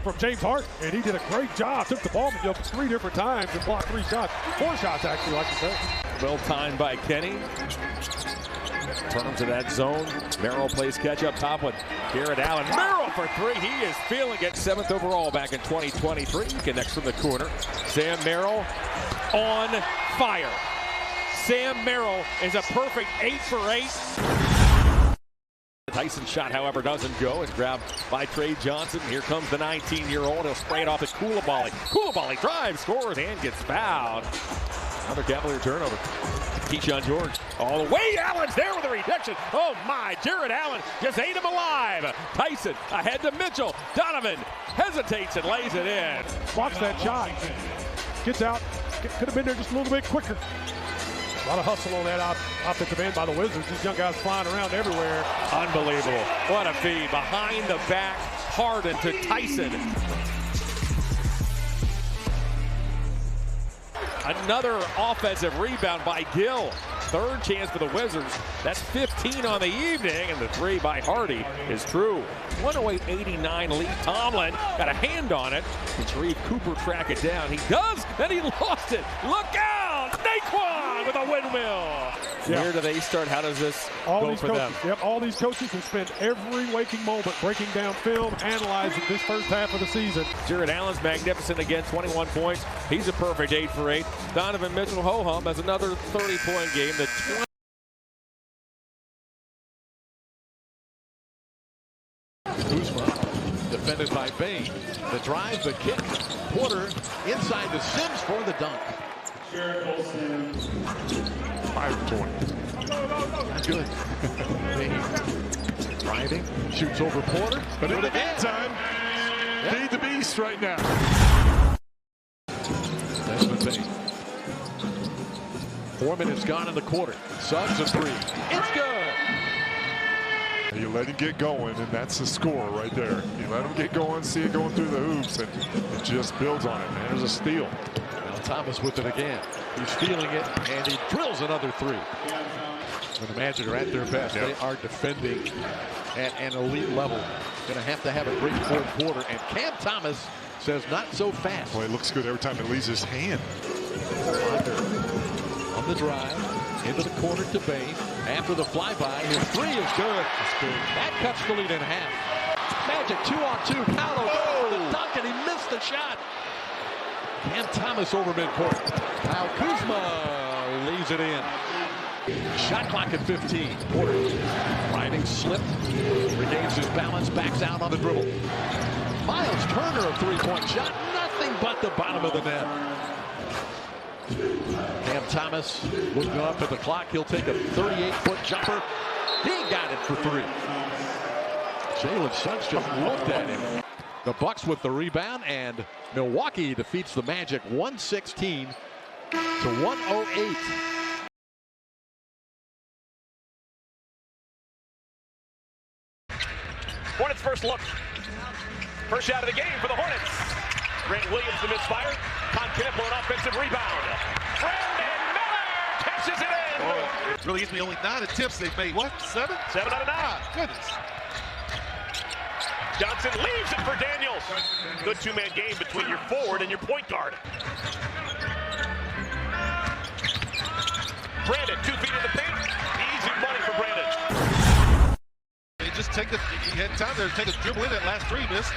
from James Harden, and he did a great job. Took the ball up 3 different times and blocked 3 shots. 4 shots, actually, like you said. Well timed by Kenny. Turns to that zone. Merrill plays catch up top with Garrett Allen. Merrill for 3. He is feeling it. 7th overall back in 2023. Connects from the corner. Sam Merrill on fire. Sam Merrill is a perfect 8 for 8. Tyson shot, however, doesn't go. It's grabbed by Trey Johnson. Here comes the 19-year-old. He'll spray it off at Coulibaly. Coulibaly drives, scores, and gets fouled. Another Cavalier turnover. Keyshawn George all the way. Allen's there with a rejection. Oh my, Jared Allen just ate him alive. Tyson ahead to Mitchell. Donovan hesitates and lays it in. Watch that shot. Gets out. Could have been there just a little bit quicker. A lot of hustle on that offensive end by the Wizards. These young guys flying around everywhere. Unbelievable. What a feed. Behind the back, Harden to Tyson. Another offensive rebound by Gill. 3rd chance for the Wizards. That's 15 on the evening, and the 3 by Hardy is true. 108-89 lead. Tomlin got a hand on it. Can Sharif Cooper track it down? He does, and he lost it. Look out! Naquan with a windmill. Yeah. Where do they start? How does this go for them? Yep, all these coaches have spent every waking moment breaking down film, analyzing this first half of the season. Jared Allen's magnificent again, 21 points. He's a perfect 8 for 8. Donovan Mitchell ho-hum has another 30-point game. The 20 Kuzma, defended by Bain. The drive, the kick. Porter inside to Sims for the dunk. 5-20. Good. Bain driving, shoots over Porter. But in the meantime, feed the beast right now. Desmond Bain. 4 minutes gone in the quarter. Suggs a 3. It's good. You let him get going, and that's the score right there. You let him get going, see it going through the hoops, and it just builds on it. Man, there's a steal. Now Thomas with it again. He's feeling it, and he drills another 3. When the Magic are at their best, they are defending at an elite level. Going to have a great 4th quarter, and Cam Thomas says not so fast. Boy, it looks good every time it leaves his hand. On the drive, into the corner to Bain. After the flyby, his 3 is good. That cuts the lead in half. Magic 2-on-2. Paolo goes for the dunk, and he missed the shot. Cam Thomas over midcourt. Now Kuzma leaves it in. Shot clock at 15. Porter driving, slipped, regains his balance, backs out on the dribble. Miles Turner, a 3-point shot. Nothing but the bottom of the net. Cam Thomas looking up at the clock. He'll take a 38-foot jumper. He got it for 3. Jalen Suggs just looked at him. The Bucks with the rebound, and Milwaukee defeats the Magic 116 to 108. Hornets first look. First shot of the game for the Hornets. Grant Williams the misfire. Con Knippel an offensive rebound. Brandon Miller catches it in. Really gives me only 9 attempts they've made. What? 7? 7 out of 9. Goodness. Johnson leaves it for Daniels. Good 2-man game between your forward and your point guard. Brandon, 2 feet in the paint. Easy money for Brandon. They just take the, he had time there to take a dribble in that last 3, miss.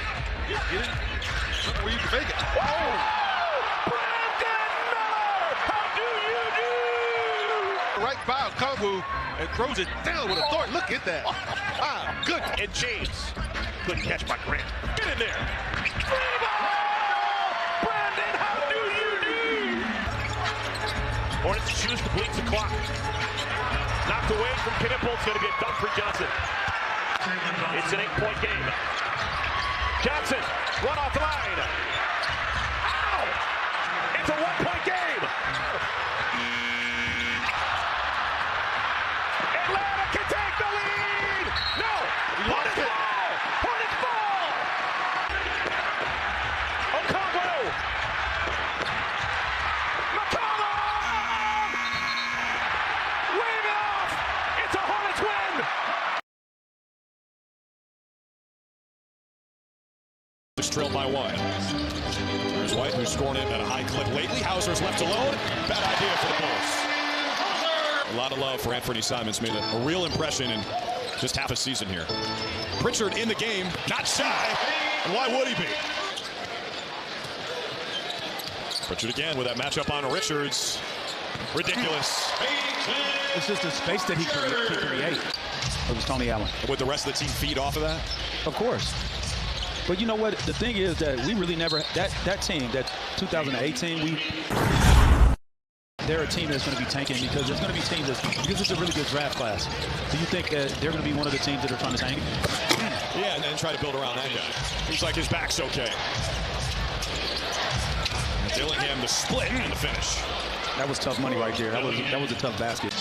Get it where you can make it. Whoa! Brandon Miller! How do you do? Right by Kongu and throws it down with authority. Look at that. Ah, good. And James. Good catch by Grant. Get in there. Free ball! Brandon, how do you do? Hornets choose to bleed the clock. Knocked away from Knippel. It's going to be a dunk for Johnson. It's an 8-point game. Johnson, run off the line. Ow! It's a 1-point game. Atlanta can take the lead. No, Hornets ball. Hornets ball. Okongwu. McCollum. Wave it off. It's a Hornets win. Trailed by 1. There's White, who's scored it at a high clip lately. Hauser's left alone. Bad idea for the Bulls. A lot of love for Anthony Simons. Made a real impression in just half a season here. Pritchard in the game, not shy. And why would he be? Pritchard again with that matchup on Richards. Ridiculous. It's just a space that he can create. It was Tony Allen. Would the rest of the team feed off of that? Of course. But you know what? The thing is that we really never, that team, that 2018, they're a team that's going to be tanking because there's going to be teams because it's a really good draft class. Do you think that they're going to be one of the teams that are trying to tank? Yeah, and then try to build around that guy. He's like his back's okay. And Dillingham the split and the finish. That was tough money right there. That was a tough basket.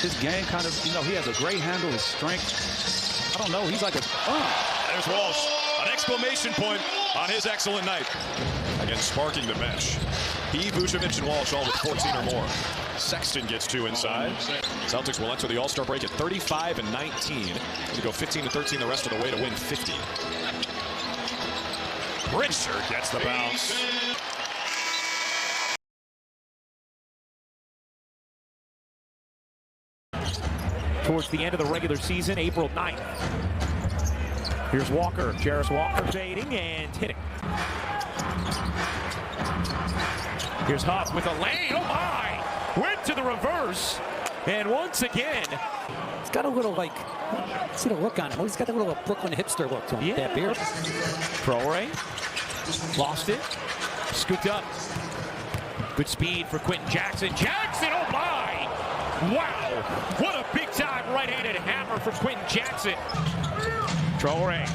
His game kind of, he has a great handle, his strength. I don't know. He's like a. There's Walsh. An exclamation point on his excellent night. Again, sparking the bench. He, Vucevic, and Walsh all with 14 or more. Sexton gets 2 inside. Celtics will enter the All-Star break at 35-19. To go 15-13 the rest of the way to win 50. Pritchard gets the bounce. Towards the end of the regular season, April 9th. Here's Walker. Jarris Walker fading and hitting. Here's Huff with a lane. Oh my! Went to the reverse. And once again, he's got a little see the look on him. He's got a little Brooklyn hipster look to him. Yeah. That beard. Traore lost it. Scooped up. Good speed for Quentin Jackson. Jackson, oh my! Wow! What a big-time right-handed hammer from Quentin Jackson. Traore.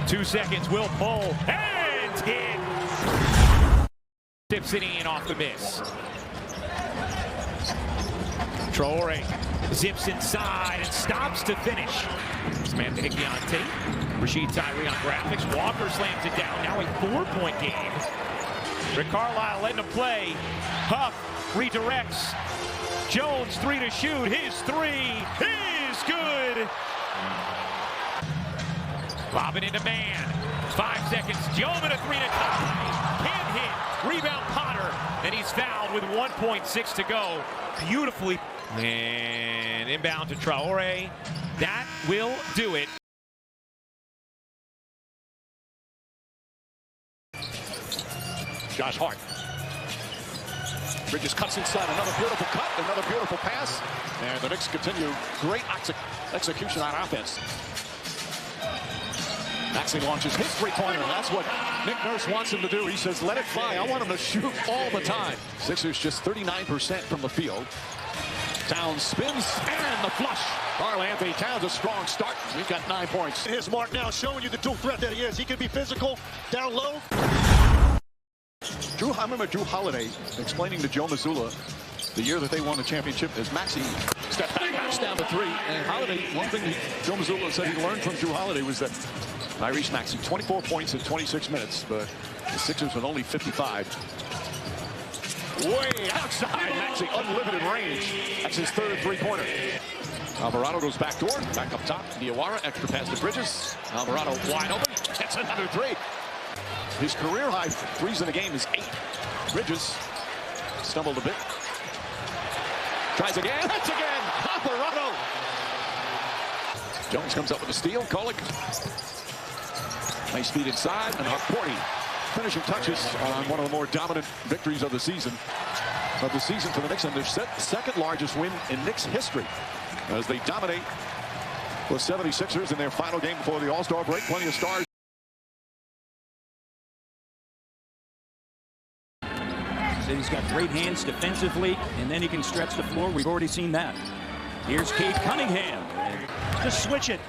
2 seconds, will pull, and hit. Tips it in off the miss. Traore zips inside and stops to finish. Samantha Hickey on tape. Rasheed Tyree on graphics. Walker slams it down. Now a 4-point game. Rick Carlisle letting him play. Huff redirects. Jones 3 to shoot. His 3 is good. Lobbing into man. 5 seconds. Joman a 3 to tie. Can't hit. Rebound Potter. And he's fouled with 1.6 to go. Beautifully. And inbound to Traore. That will do it. Josh Hart. Bridges cuts inside, another beautiful cut, another beautiful pass. And the Knicks continue great execution on offense. Maxey launches his three-pointer. That's what Nick Nurse wants him to do. He says, let it fly. I want him to shoot all the time. Sixers just 39% from the field. Towns spins, and the flush. Karl Anthony Towns, a strong start. We've got 9 points. His mark now showing you the dual threat that he is. He can be physical, down low. I remember Drew Holiday explaining to Joe Mazzulla the year that they won the championship as Maxey stepped back, knocks down the 3. And Holiday, one thing Joe Mazzulla said he learned from Drew Holiday was that Tyrese Maxey, 24 points in 26 minutes, but the Sixers with only 55. Way outside, Maxey, unlimited range. That's his 3rd three-pointer. Alvarado goes backdoor, back up top. Diawara, extra pass to Bridges. Alvarado wide open, that's another 3. His career high threes in the game is 8. Bridges stumbled a bit. Tries again, hits again, Alvarado. Jones comes up with a steal, Kolek. Nice feed inside, and Harporti finishing touches on one of the more dominant victories of the season. For the Knicks, and their second largest win in Knicks history as they dominate the 76ers in their final game before the All-Star break. Plenty of stars. He's got great hands defensively, and then he can stretch the floor. We've already seen that. Here's Cade Cunningham. Just switch it.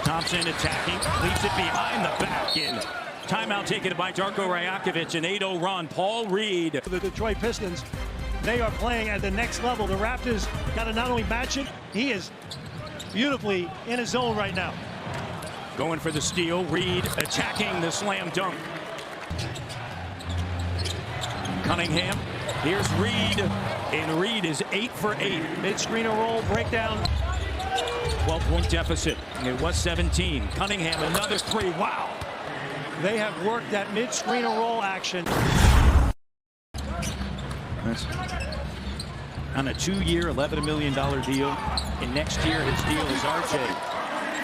Thompson attacking, leaves it behind the back. And timeout taken by Darko Rajakovic, an 8-0 run. Paul Reed. The Detroit Pistons, they are playing at the next level. The Raptors got to not only match it, he is beautifully in his zone right now. Going for the steal. Reed attacking the slam dunk. Cunningham. Here's Reed. And Reed is 8 for 8. Mid-screener roll, breakdown. 12-point deficit. It was 17. Cunningham, another three. Wow. They have worked that mid-screen and roll action. That's on a 2-year, $11 million deal. And next year, his deal is RJ.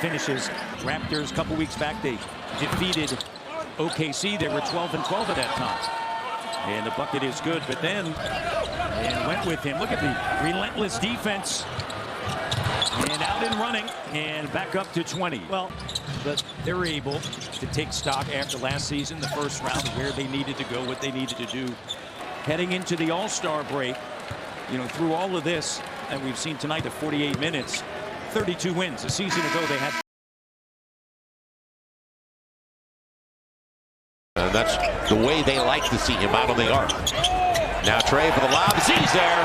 Finishes. Raptors, a couple weeks back, they defeated OKC. They were 12-12 at that time. And the bucket is good, but then and went with him. Look at the relentless defense. And out and running, and back up to 20. Well, but they're able to take stock after last season, the first round, where they needed to go, what they needed to do. Heading into the All-Star break, you know, through all of this, and we've seen tonight the 48 minutes, 32 wins. A season ago, they had. And that's the way they like to see him out on the arc. Now Trey for the lob. He's there.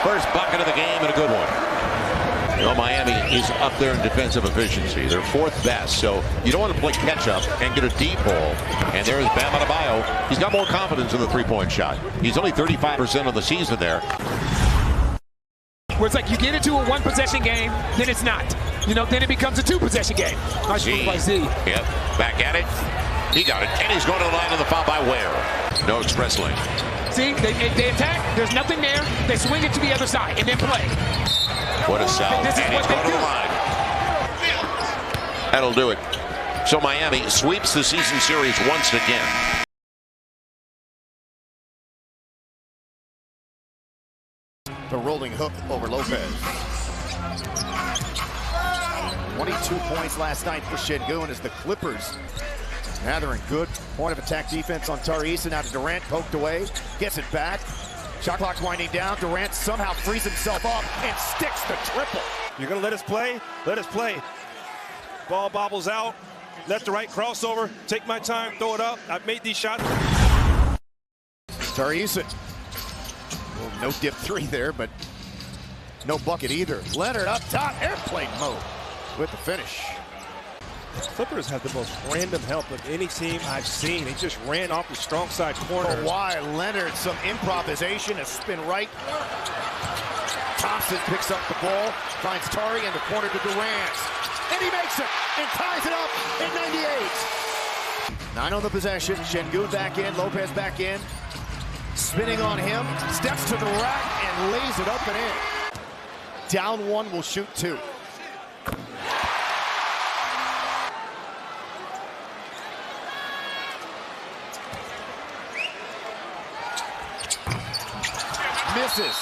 First bucket of the game and a good one. You know, Miami is up there in defensive efficiency. They're fourth best, so you don't want to play catch-up and get a deep hole. And there's Bam Adebayo. He's got more confidence in the three-point shot. He's only 35% of the season there. Where it's like you get into a one-possession game, then it's not. You know, then it becomes a two-possession game. Nice move by Z. Yep, back at it. He got it, and he's going to the line of the foul by Ware. No express lane. See, they attack. There's nothing there. They swing it to the other side and then play. What a sell. This is and what he's they going to do. the line. That'll do it. So Miami sweeps the season series once again. The rolling hook over Lopez. 22 points last night for Şengün as the Clippers. Now they're in good point of attack defense on Tari Eason. Now to Durant, poked away, gets it back. Shot clock winding down. Durant somehow frees himself up and sticks the triple. You're going to let us play? Let us play. Ball bobbles out. Left to right crossover. Take my time, throw it up. I've made these shots. Tari Eason. Well, no dip three there, but no bucket either. Leonard up top, airplane mode with the finish. Clippers have the most random help of any team I've seen. They just ran off the strong side corner. Kawhi Leonard, some improvisation, a spin right. Thompson picks up the ball, finds Tari in the corner to Durant. And he makes it and ties it up in 98. 9 on the possession. Şengün back in, Lopez back in. Spinning on him, steps to the rack and lays it up and in. Down one, will shoot 2. Misses.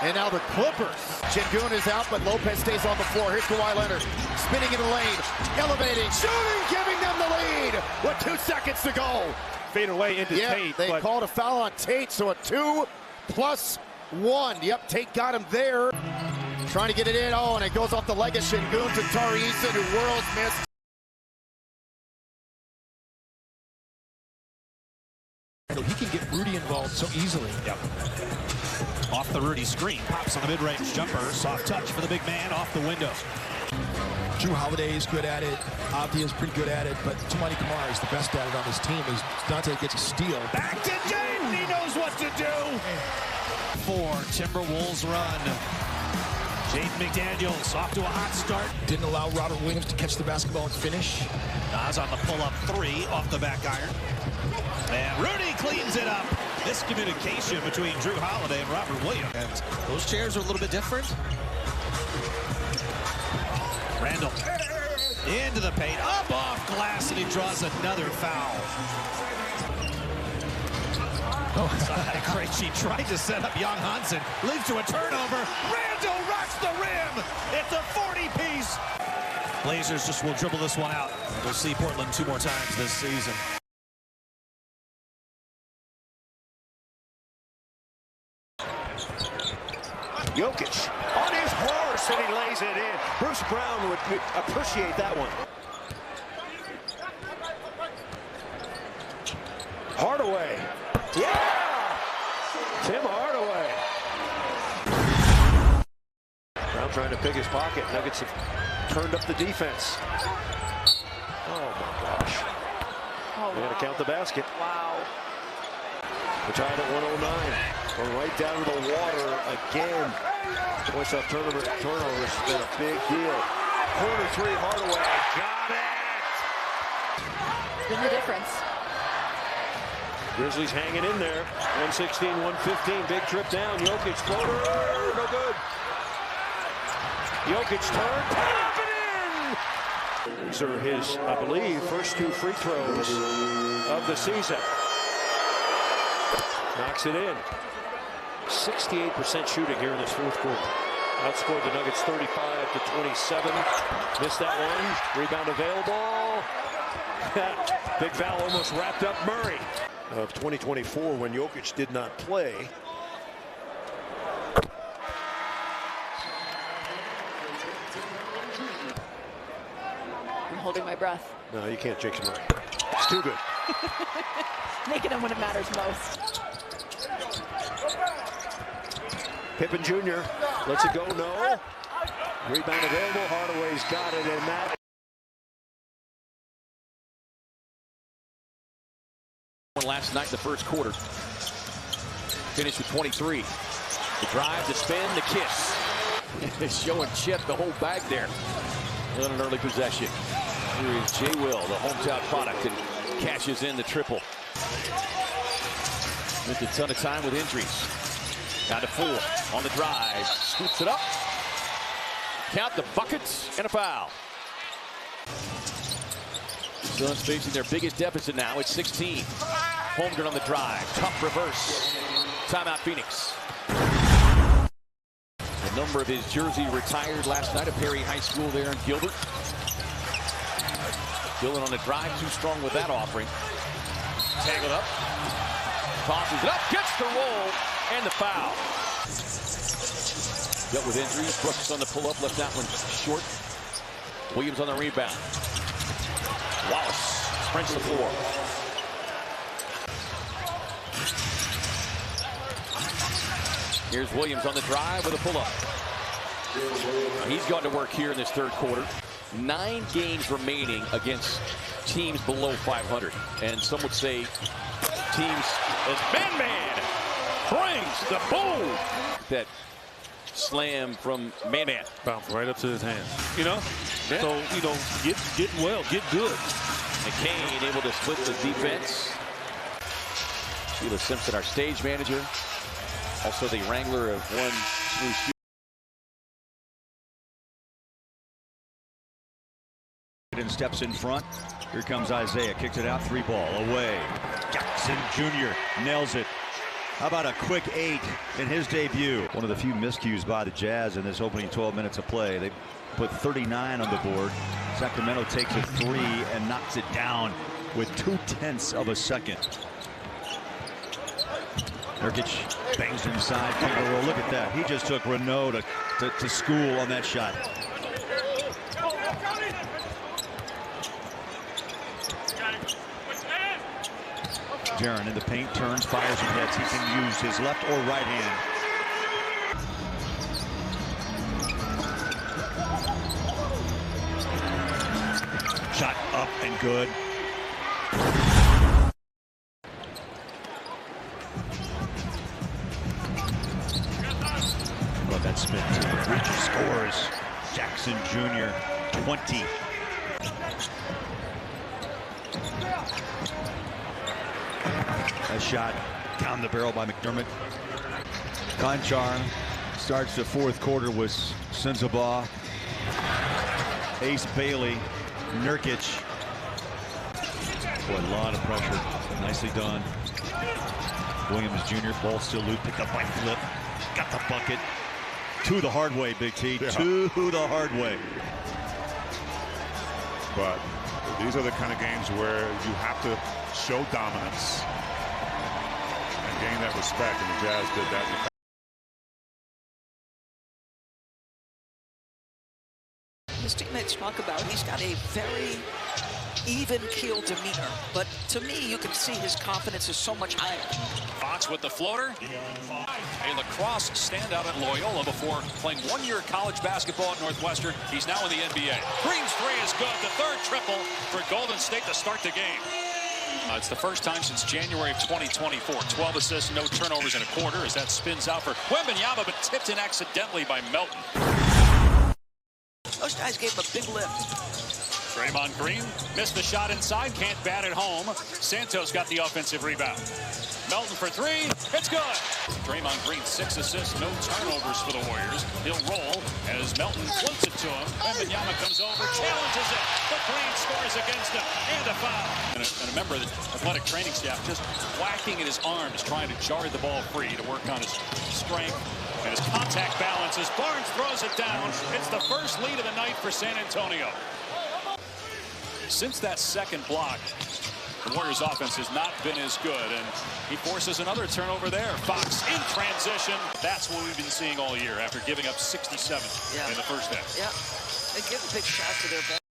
And now the Clippers. Şengün is out, but Lopez stays on the floor. Here's Kawhi Leonard. Spinning in the lane. Elevating. Shooting. Giving them the lead. With 2 seconds to go. Fade away into Tate. They called a foul on Tate, so a 2+1. Yep, Tate got him there. Trying to get it in. Oh, and it goes off the leg of Şengün to Tari Eason, who whirls, missed. He can get Rudy involved so easily. Yep. Off the Rudy screen, pops on the mid-range jumper. Soft touch for the big man off the window. Drew Holiday is good at it. Avdia is pretty good at it, but Toumani Camara is the best at it on this team. As Dante gets a steal. Back to Jaden. He knows what to do. 4 Timberwolves run. Jaden McDaniels off to a hot start. Didn't allow Robert Williams to catch the basketball and finish. Nas on the pull-up 3 off the back iron. And Rudy cleans it up. Miscommunication between Drew Holiday and Robert Williams. And those chairs are a little bit different. Randall into the paint, up off glass, and he draws another foul. Krejci tried to set up Young Hansen, leads to a turnover. Randall rocks the rim. It's a 40-piece. Blazers just will dribble this one out. We'll see Portland 2 more times this season. Jokic on his horse, and he lays it in. Bruce Brown would appreciate that one. Hardaway. Yeah! Tim Hardaway. Brown trying to pick his pocket. Nuggets have turned up the defense. Oh, my gosh. They're going to count the basket. Wow. We're tied at 109. Going right down to the water again. Points off turnovers has been a big deal. Corner three, Hardaway. Got it! Been the difference. Grizzlies hanging in there. 116-115. Big trip down. Jokic floater. No good. Jokic turn. Tap it in! These are his, I believe, first 2 free throws of the season. Knocks it in. 68% shooting here in this fourth quarter. Outscored the Nuggets 35-27. Missed that one. Rebound available. Big foul almost wrapped up Murray. Of 2024 when Jokic did not play. I'm holding my breath. No, you can't jinx Murray. It's too good. Making him when it matters most. Pippen Jr. lets it go. No. Rebound available. Hardaway's got it, and that. Last night, the first quarter. Finished with 23. The drive, the spin, the kiss. Showing Chip the whole bag there. On an early possession. Here is Jay Will, the hometown product, and cashes in the triple. Missed a ton of time with injuries. Down to 4 on the drive. Scoops it up. Count the buckets and a foul. Suns facing their biggest deficit now. It's 16. Holmgren on the drive. Tough reverse. Timeout Phoenix. A number of his jersey retired last night at Perry High School there in Gilbert. Dillon on the drive. Too strong with that offering. Tangled up. Tosses it up. Gets the roll. And the foul. Dealt with injuries. Brooks on the pull-up. Left that one short. Williams on the rebound. Wallace sprints the floor. Here's Williams on the drive with a pull-up. He's gone to work here in this third quarter. 9 games remaining against teams below 500. And some would say teams as Man-Man brings the boom. That slam from Man-Man. Bounced right up to his hand. You know? Yeah. So, you know, getting well, get good. McCain able to split the defense. Sheila Simpson, our stage manager. Also the wrangler of one smooth shooter. Steps in front. Here comes Isaiah. Kicks it out. 3-ball away. Jackson Jr. nails it. How about a quick 8 in his debut? One of the few miscues by the Jazz in this opening 12 minutes of play. They put 39 on the board. Sacramento takes a 3 and knocks it down with 0.2 of a second. Nurkic bangs inside. Look at that. He just took Renaud to school on that shot. Jaren in the paint, turns, fires and hits. He can use his left or right hand. Shot up and good. Love that spin. Reaches, scores. Jackson Jr. 20. A shot down the barrel by McDermott. Conchar starts the fourth quarter with Sensabaugh, Ace Bailey, Nurkic. Boy, a lot of pressure. Nicely done. Williams Jr. Ball still loose. Picked up by Flip. Got the bucket. To the hard way, Big T. Yeah. To the hard way. But these are the kind of games where you have to show dominance and gain that respect, and the Jazz did that. His teammates talk about he's got a very even-keeled demeanor, but to me, you can see his confidence is so much higher. Fox with the floater. A lacrosse standout at Loyola before playing 1-year college basketball at Northwestern. He's now in the NBA. Green's three is good. The third triple for Golden State to start the game. It's the first time since January of 2024. 12 assists, no turnovers in a quarter as that spins out for Wembanyama, but tipped in accidentally by Melton. Those guys gave him a big lift. Draymond Green missed the shot inside, can't bat it home. Santos got the offensive rebound. Melton for three, it's good. Draymond Green, 6 assists, no turnovers for the Warriors. He'll roll as Melton floats it to him. Wembanyama comes over, challenges it, but Green scores against him, and a foul. And a member of the athletic training staff just whacking at his arms, trying to jar the ball free to work on his strength and his contact balance as Barnes throws it down. It's the first lead of the night for San Antonio. Since that second block, the Warriors' offense has not been as good, and he forces another turnover there. Fox in transition. That's what we've been seeing all year after giving up 67 in the first half. Yeah, they give big shots to their bench.